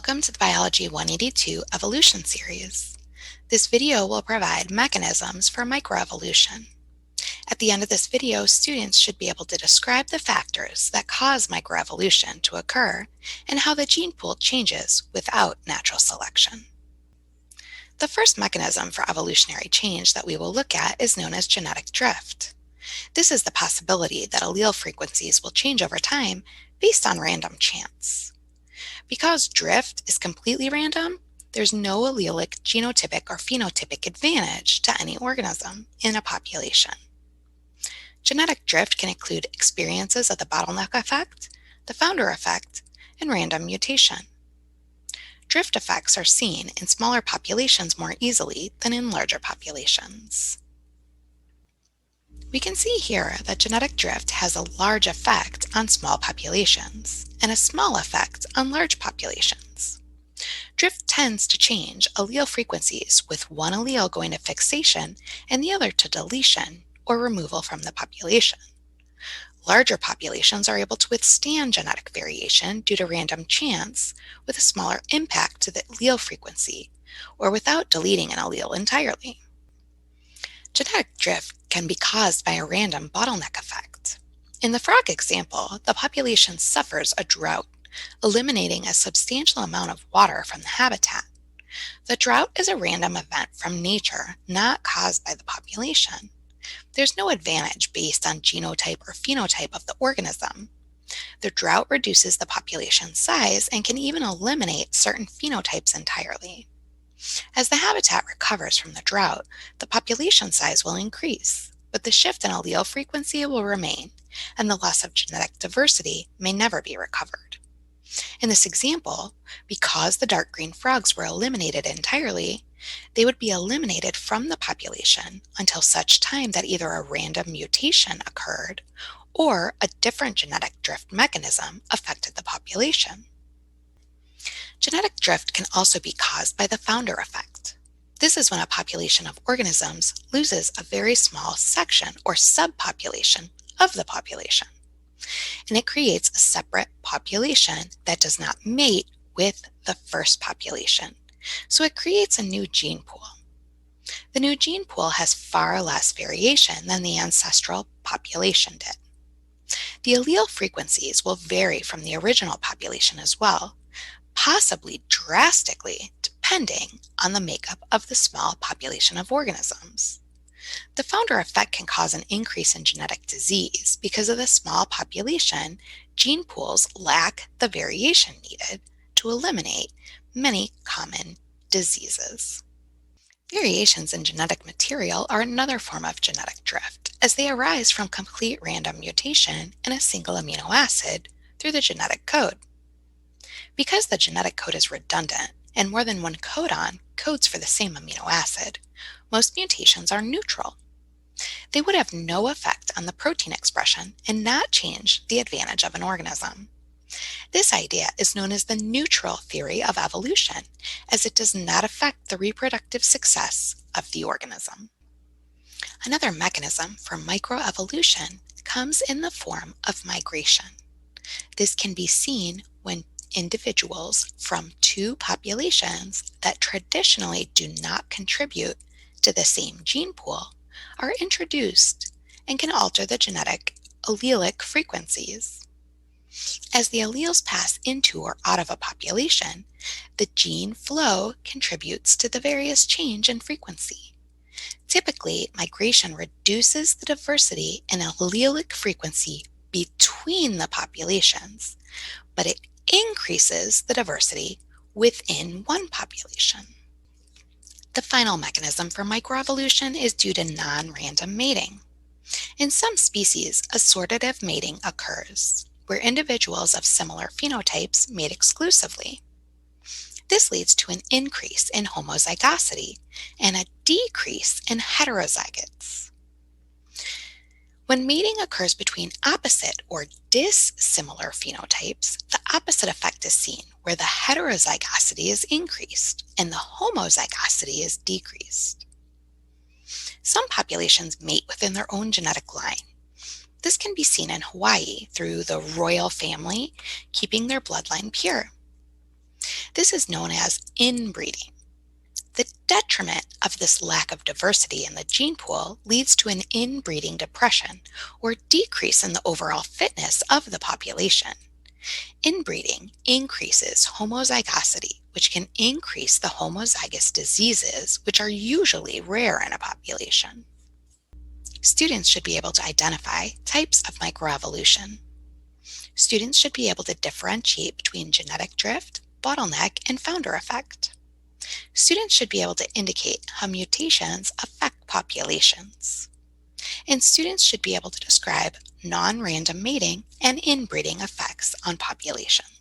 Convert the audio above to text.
Welcome to the Biology 182 Evolution series. This video will provide mechanisms for microevolution. At the end of this video, students should be able to describe the factors that cause microevolution to occur and how the gene pool changes without natural selection. The first mechanism for evolutionary change that we will look at is known as genetic drift. This is the possibility that allele frequencies will change over time based on random chance. Because drift is completely random, there's no allelic, genotypic, or phenotypic advantage to any organism in a population. Genetic drift can include experiences of the bottleneck effect, the founder effect, and random mutation. Drift effects are seen in smaller populations more easily than in larger populations. We can see here that genetic drift has a large effect on small populations and a small effect on large populations. Drift tends to change allele frequencies with one allele going to fixation and the other to deletion or removal from the population. Larger populations are able to withstand genetic variation due to random chance with a smaller impact to the allele frequency or without deleting an allele entirely. Genetic drift can be caused by a random bottleneck effect. In the frog example, the population suffers a drought, eliminating a substantial amount of water from the habitat. The drought is a random event from nature, not caused by the population. There's no advantage based on genotype or phenotype of the organism. The drought reduces the population size and can even eliminate certain phenotypes entirely. As the habitat recovers from the drought, the population size will increase, but the shift in allele frequency will remain, and the loss of genetic diversity may never be recovered. In this example, because the dark green frogs were eliminated entirely, they would be eliminated from the population until such time that either a random mutation occurred or a different genetic drift mechanism affected the population. Genetic drift can also be caused by the founder effect. This is when a population of organisms loses a very small section or subpopulation of the population, and it creates a separate population that does not mate with the first population, so it creates a new gene pool. The new gene pool has far less variation than the ancestral population did. The allele frequencies will vary from the original population as well, possibly drastically depending on the makeup of the small population of organisms. The founder effect can cause an increase in genetic disease because of the small population. Gene pools lack the variation needed to eliminate many common diseases. Variations in genetic material are another form of genetic drift, as they arise from complete random mutation in a single amino acid through the genetic code. Because the genetic code is redundant and more than one codon codes for the same amino acid, most mutations are neutral. They would have no effect on the protein expression and not change the advantage of an organism. This idea is known as the neutral theory of evolution, as it does not affect the reproductive success of the organism. Another mechanism for microevolution comes in the form of migration. This can be seen when individuals from two populations that traditionally do not contribute to the same gene pool are introduced and can alter the genetic allelic frequencies. As the alleles pass into or out of a population, the gene flow contributes to the various change in frequency. Typically, migration reduces the diversity in allelic frequency between the populations, but it increases the diversity within one population. The final mechanism for microevolution is due to non-random mating. In some species, assortative mating occurs, where individuals of similar phenotypes mate exclusively. This leads to an increase in homozygosity and a decrease in heterozygotes. When mating occurs between opposite or dissimilar phenotypes, the opposite effect is seen, where the heterozygosity is increased and the homozygosity is decreased. Some populations mate within their own genetic line. This can be seen in Hawaii through the royal family keeping their bloodline pure. This is known as inbreeding. The detriment of this lack of diversity in the gene pool leads to an inbreeding depression, or decrease in the overall fitness of the population. Inbreeding increases homozygosity, which can increase the homozygous diseases, which are usually rare in a population. Students should be able to identify types of microevolution. Students should be able to differentiate between genetic drift, bottleneck, and founder effect. Students should be able to indicate how mutations affect populations. And students should be able to describe non-random mating and inbreeding effects on populations.